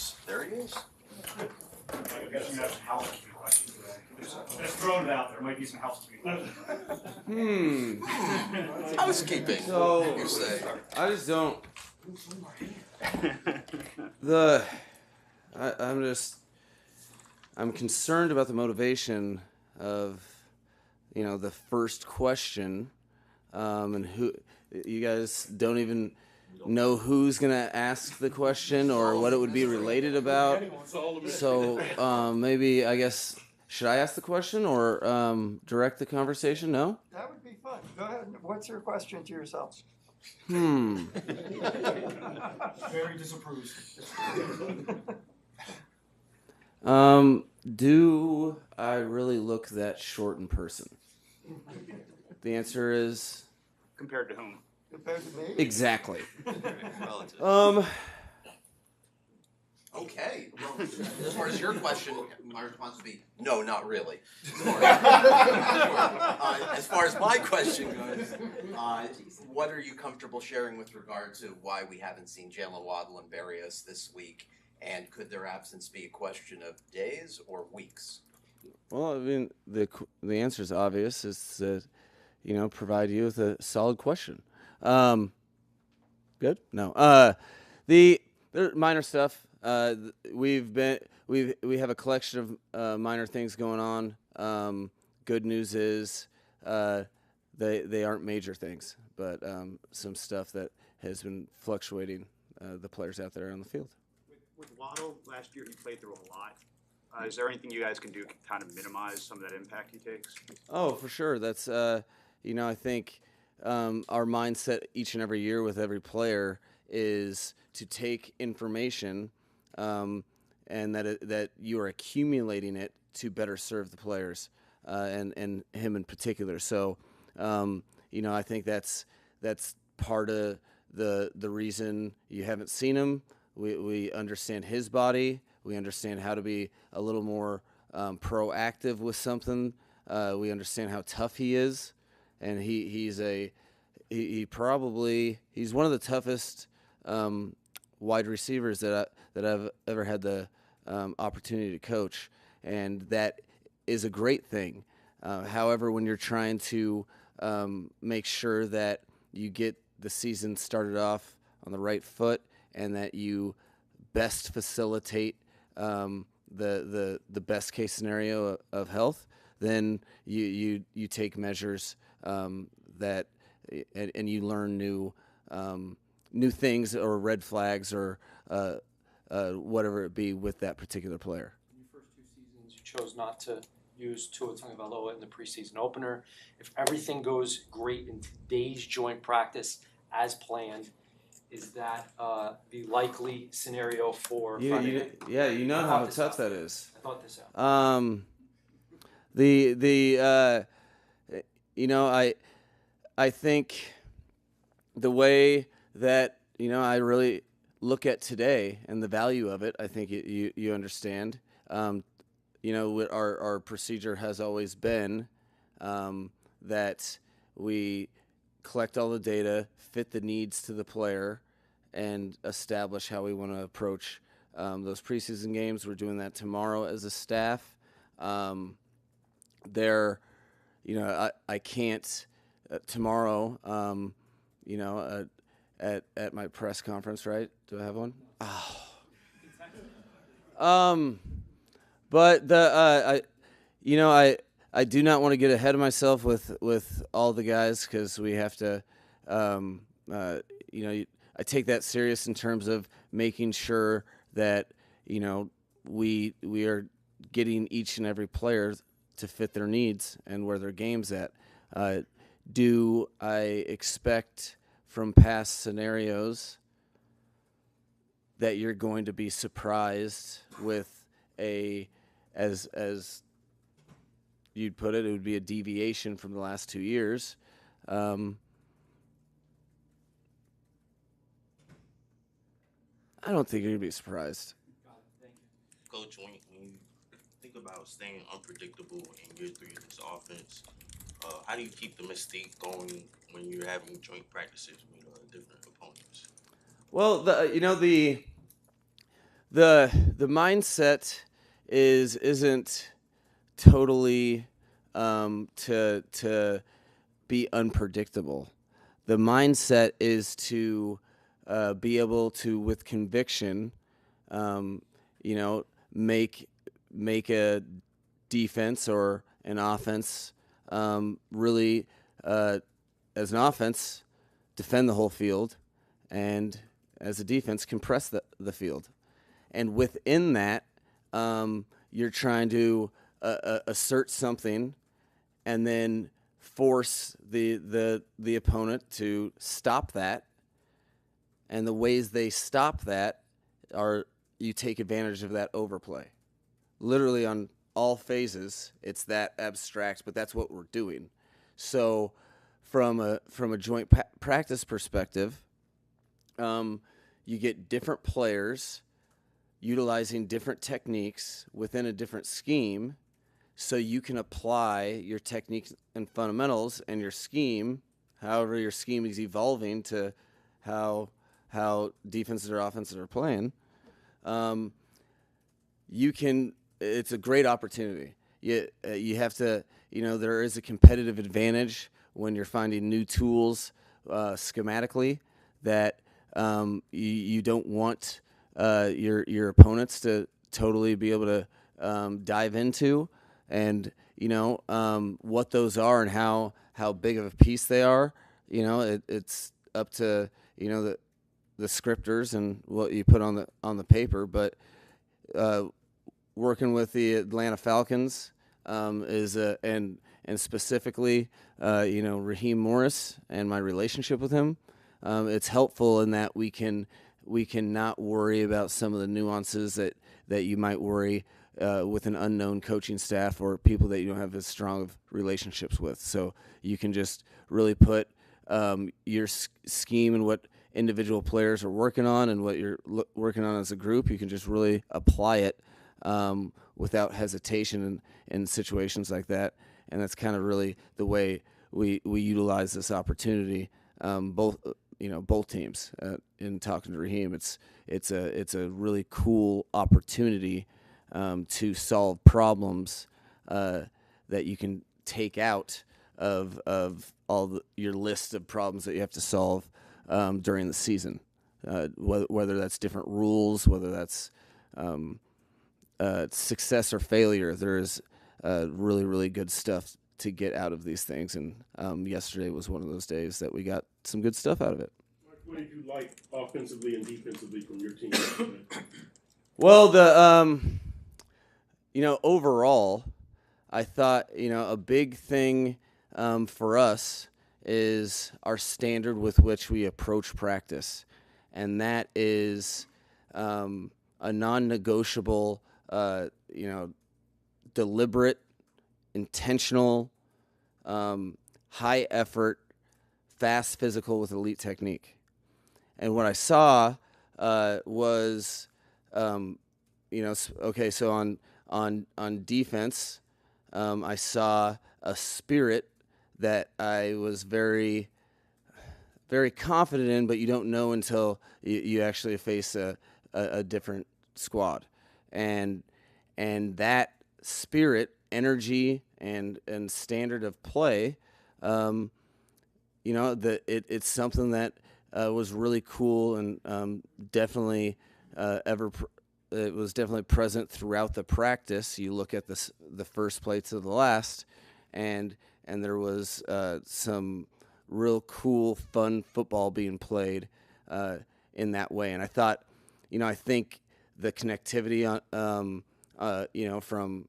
Yes, there he is. I guess you have some housekeeping questions today. Just throwing it out there. Might be some housekeeping questions. Housekeeping, So, you say. I just don't. I'm concerned about the motivation of, the first question, and who you guys don't even know who's gonna ask the question or what it would be related about. So maybe I guess should I ask the question or direct the conversation? No. That would be fun. Go ahead. What's your question to yourselves? Very disapproves. Do I really look that short in person? The answer is Compared to whom? Compared to me? exactly. Okay. Well, as far as your question, my response would be no, not really. As far as my question goes, what are you comfortable sharing with regard to why we haven't seen Jalen Waddle and Berrios this week? And could their absence be a question of days or weeks? Well, I mean, the answer is obvious. It's to, provide you with a solid question. Good? No. The minor stuff. We have a collection of minor things going on. Good news is they aren't major things, but some stuff that has been fluctuating the players out there on the field. With Waddle, last year he played through a lot. Is there anything you guys can do to kind of minimize some of that impact he takes? Oh, for sure. That's, I think our mindset each and every year with every player is to take information and that you are accumulating it to better serve the players and him in particular. So, I think that's part of the reason you haven't seen him. We understand his body. We understand how to be a little more proactive with something. We understand how tough he is, and he's one of the toughest wide receivers that I've ever had the opportunity to coach, and that is a great thing. However, when you're trying to make sure that you get the season started off on the right foot and that you best facilitate the best case scenario of health, then you take measures that and you learn new things or red flags or whatever it be with that particular player. In your first two seasons, you chose not to use Tua Tagovailoa in the preseason opener. If everything goes great in today's joint practice as planned, is that the likely scenario for Friday night? You know how tough that is. I thought this out. I think the way that I really look at today and the value of it, I think you understand. Our procedure has always been that we collect all the data, fit the needs to the player, and establish how we want to approach those preseason games. We're doing that tomorrow as a staff. I can't tomorrow. At my press conference, right? Do I have one? Oh. But I do not want to get ahead of myself with all the guys because we have to, I take that serious in terms of making sure that, we are getting each and every player to fit their needs and where their game's at. Do I expect from past scenarios that you're going to be surprised with as you'd put it would be a deviation from the last 2 years. I don't think you're going to be surprised. Coach, when you think about staying unpredictable in year 3 of this offense, how do you keep the mystique going when you're having joint practices with different opponents? Well, The mindset isn't totally to be unpredictable. The mindset is to be able to, with conviction, make a defense or an offense really, as an offense, defend the whole field, and as a defense, compress the field. And within that, you're trying to assert something and then force the opponent to stop that. And the ways they stop that are you take advantage of that overplay. Literally on all phases, it's that abstract, but that's what we're doing. So from a joint practice perspective, you get different players utilizing different techniques within a different scheme, so you can apply your techniques and fundamentals and your scheme, however your scheme is evolving to how defenses or offenses are playing. It's a great opportunity. You have to, there is a competitive advantage when you're finding new tools schematically that you don't want your opponents to totally be able to dive into, and what those are and how big of a piece they are. It's up to the scripters and what you put on the paper. But working with the Atlanta Falcons and specifically Raheem Morris and my relationship with him, it's helpful in that we can not worry about some of the nuances that you might worry with an unknown coaching staff or people that you don't have as strong of relationships with. So you can just really put your scheme and what individual players are working on and what you're working on as a group. You can just really apply it without hesitation in situations like that. And that's kind of really the way we utilize this opportunity. Both teams. In talking to Raheem, it's a really cool opportunity to solve problems that you can take out of all your list of problems that you have to solve during the season. Whether that's different rules, whether that's success or failure, there is really, really good stuff to get out of these things. And yesterday was one of those days that we got some good stuff out of it. What did you like offensively and defensively from your team? Well, overall, I thought, a big thing for us is our standard with which we approach practice. And that is a non-negotiable, deliberate, intentional, high effort, fast physical with elite technique. And what I saw was, okay, so on defense, I saw a spirit that I was very, very confident in, but you don't know until you actually face a different squad. And that spirit, energy, and standard of play, it's something that was really cool and definitely it was definitely present throughout the practice. You look at the first play to the last, and there was some real cool, fun football being played in that way. And I thought, I think the connectivity from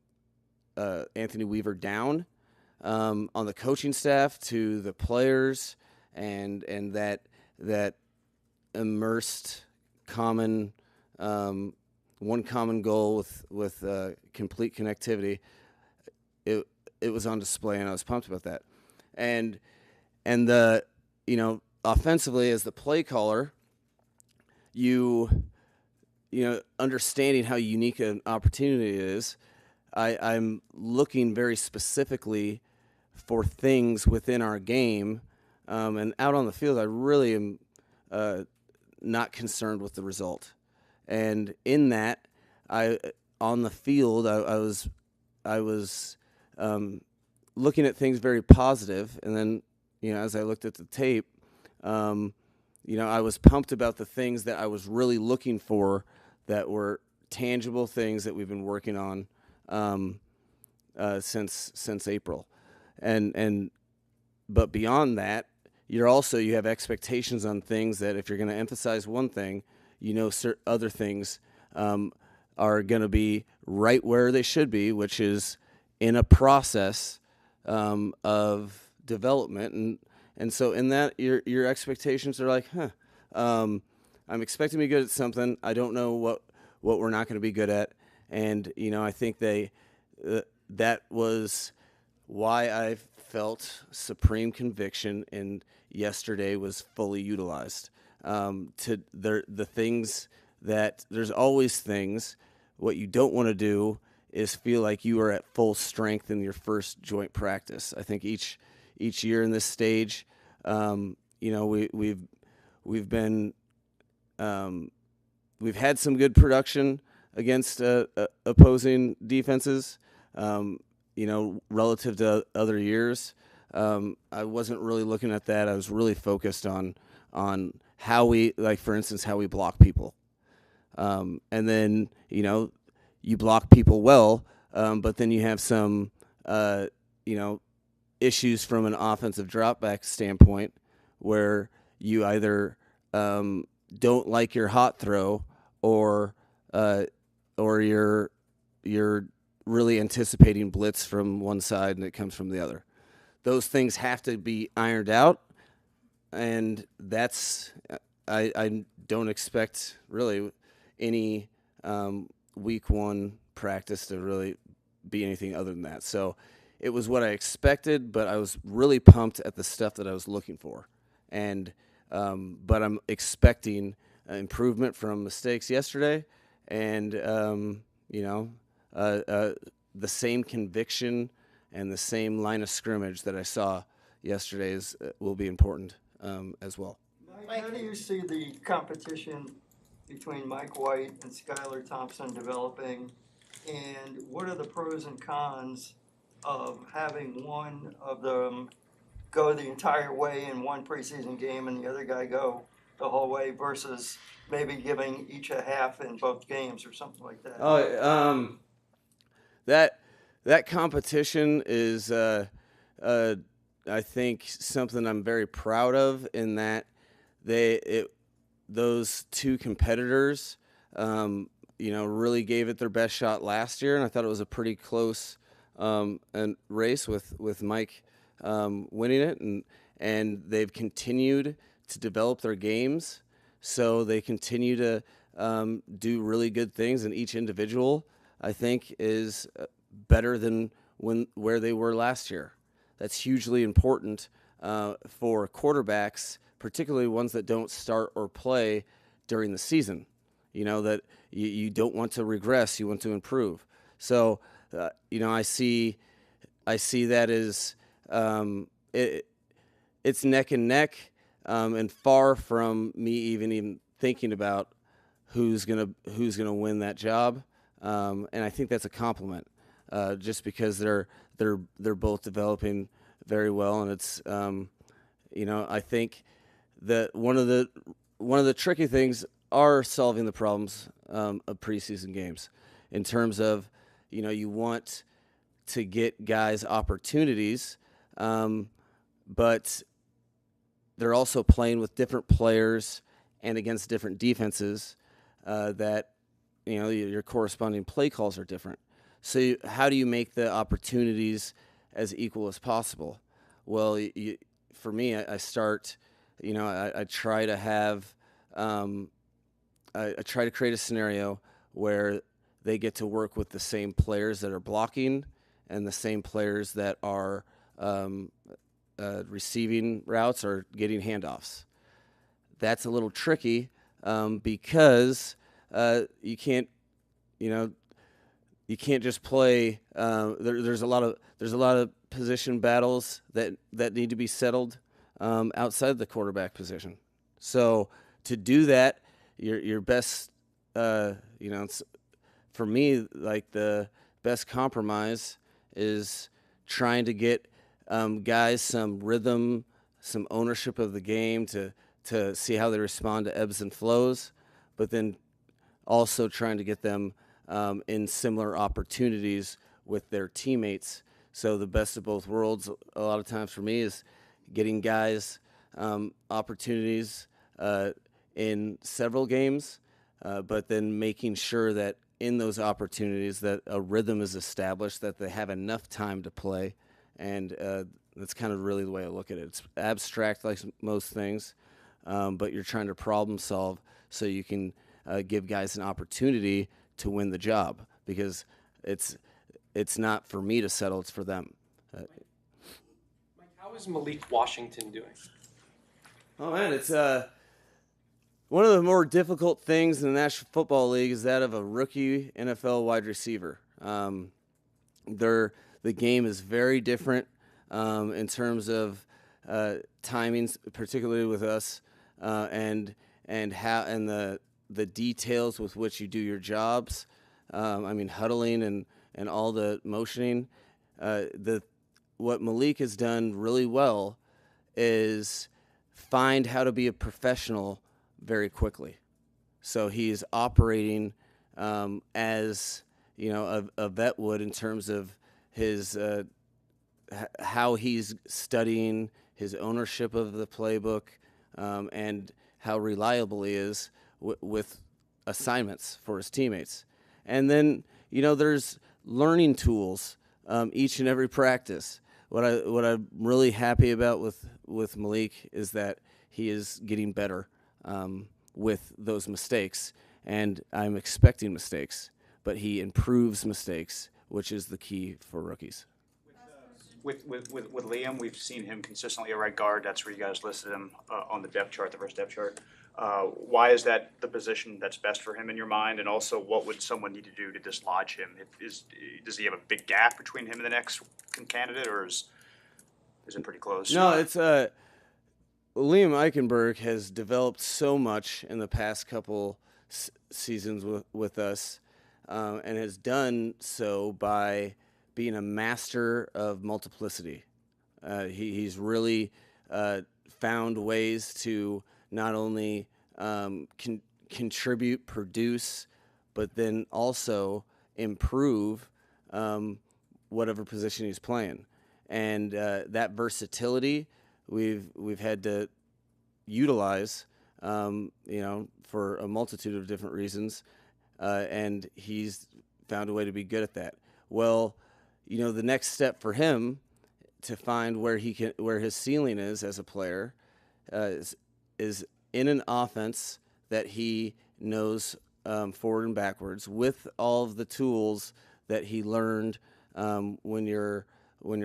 Anthony Weaver down on the coaching staff to the players, and that immersed common one common goal with complete connectivity. It was on display, and I was pumped about that. And the offensively, as the play caller, understanding how unique an opportunity it is, I'm looking very specifically for things within our game, and out on the field, I really am not concerned with the result. And in that, on the field, I was looking at things very positive, and then as I looked at the tape, I was pumped about the things that I was really looking for, that were tangible things that we've been working on since April, but beyond that, you have expectations on things that if you're going to emphasize one thing, other things are going to be right where they should be, which is in a process of development, and so in that your expectations are like, I'm expecting to be good at something. I don't know what we're not going to be good at, and I think that was why I felt supreme conviction, and yesterday was fully utilized. The things that there's always things. What you don't want to do is feel like you are at full strength in your first joint practice. I think each year in this stage, we've had some good production against opposing defenses, relative to other years. I wasn't really looking at that. I was really focused on how we, like, for instance, how we block people. And then, you block people well, but then you have some, issues from an offensive dropback standpoint where you either don't like your hot throw or you're really anticipating blitz from one side and it comes from the other. Those things have to be ironed out, and that's I don't expect really any week one practice to really be anything other than that. So it was what I expected, but I was really pumped at the stuff that I was looking for, and but I'm expecting improvement from mistakes yesterday, and the same conviction and the same line of scrimmage that I saw yesterday will be important as well. Mike, how do you see the competition between Mike White and Skylar Thompson developing, and what are the pros and cons of having one of them go the entire way in one preseason game and the other guy go the whole way, versus maybe giving each a half in both games or something like that? That competition is, I think, something I'm very proud of, in that those two competitors, really gave it their best shot last year, and I thought it was a pretty close race with Mike winning it, and they've continued to develop their games, so they continue to do really good things, and each individual, I think, is better than where they were last year. That's hugely important for quarterbacks, particularly ones that don't start or play during the season. That you don't want to regress, you want to improve. So, I see that as it's neck and neck, and far from me even thinking about who's gonna win that job. And I think that's a compliment, just because they're both developing very well, and it's I think that one of the tricky things are solving the problems of preseason games, in terms of you want to get guys opportunities, but they're also playing with different players and against different defenses, that your corresponding play calls are different. So how do you make the opportunities as equal as possible? Well, for me, I start, I try to have, I try to create a scenario where they get to work with the same players that are blocking and the same players that are receiving routes or getting handoffs. That's a little tricky, because you can't just play. There's a lot of position battles that need to be settled outside the quarterback position. So to do that, your best it's, for me, like the best compromise is trying to get guys some rhythm, some ownership of the game to see how they respond to ebbs and flows, but then also trying to get them in similar opportunities with their teammates. So the best of both worlds, a lot of times for me, is getting guys opportunities in several games, but then making sure that in those opportunities that a rhythm is established, that they have enough time to play. And that's kind of really the way I look at it. It's abstract like most things, but you're trying to problem solve so you can give guys an opportunity to win the job, because it's not for me to settle, it's for them. Mike, how is Malik Washington doing? Oh man, it's one of the more difficult things in the National Football League is that of a rookie NFL wide receiver. The game is very different in terms of timings, particularly with us, and the details with which you do your jobs. Huddling and all the motioning. What Malik has done really well is find how to be a professional very quickly. So he's operating as a vet would in terms of his how he's studying, his ownership of the playbook, and how reliable he is with assignments for his teammates. And then there's learning tools each and every practice. What I'm really happy about with Malik is that he is getting better with those mistakes, and I'm expecting mistakes, but he improves mistakes, which is the key for rookies. With Liam, we've seen him consistently at right guard. That's where you guys listed him on the depth chart, the first depth chart. Why is that the position that's best for him in your mind? And also, what would someone need to do to dislodge him? Does he have a big gap between him and the next candidate, or is it pretty close? No, it's Liam Ikenberg has developed so much in the past couple seasons with us, and has done so by being a master of multiplicity. He's really found ways to not only contribute, produce, but then also improve whatever position he's playing. And that versatility we've had to utilize, for a multitude of different reasons, and he's found a way to be good at that. Well, the next step for him to find where his ceiling is as a player is in an offense that he knows forward and backwards, with all of the tools that he learned when you're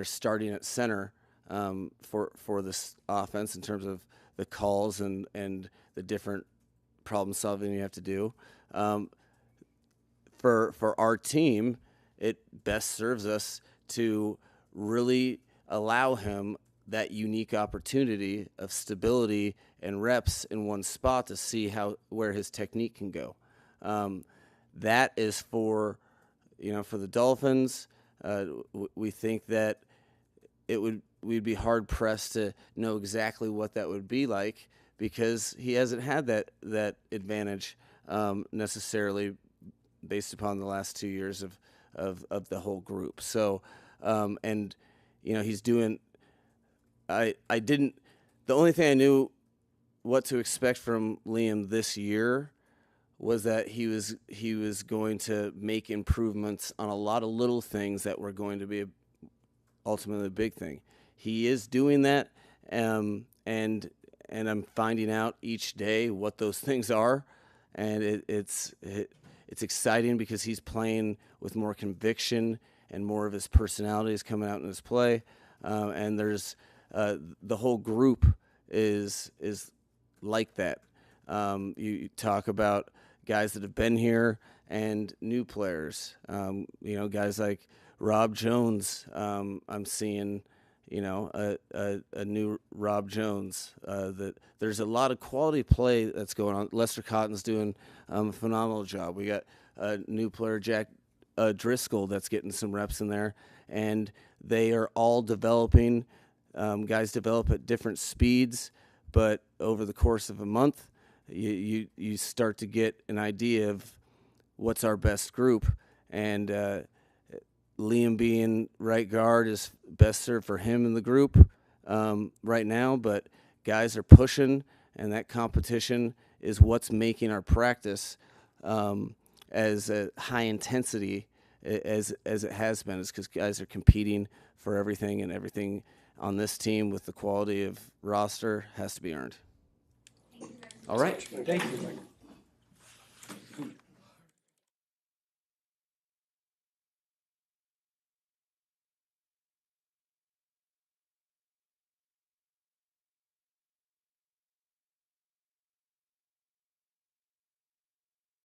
starting at center for this offense, in terms of the calls and the different problem solving you have to do. For our team, it best serves us to really allow him that unique opportunity of stability and reps in one spot to see where his technique can go. That is for the Dolphins. We think that we'd be hard pressed to know exactly what that would be like, because he hasn't had that advantage necessarily based upon the last 2 years of the whole group. So, he's doing. The only thing I knew what to expect from Liam this year was that he was going to make improvements on a lot of little things that were going to be ultimately a big thing. He is doing that, and I'm finding out each day what those things are, and it's exciting because he's playing with more conviction, and more of his personality is coming out in his play, and there's the whole group is like that. You talk about guys that have been here and new players. Guys like Rob Jones. I'm seeing, a new Rob Jones. That there's a lot of quality play that's going on. Lester Cotton's doing a phenomenal job. We got a new player, Jack Driscoll, that's getting some reps in there, and they are all developing. Guys develop at different speeds, but over the course of a month, you start to get an idea of what's our best group, and Liam being right guard is best served for him in the group right now, but guys are pushing, and that competition is what's making our practice as a high intensity as it has been, is because guys are competing for everything, and everything on this team with the quality of roster has to be earned. All right. Thank you, Mike.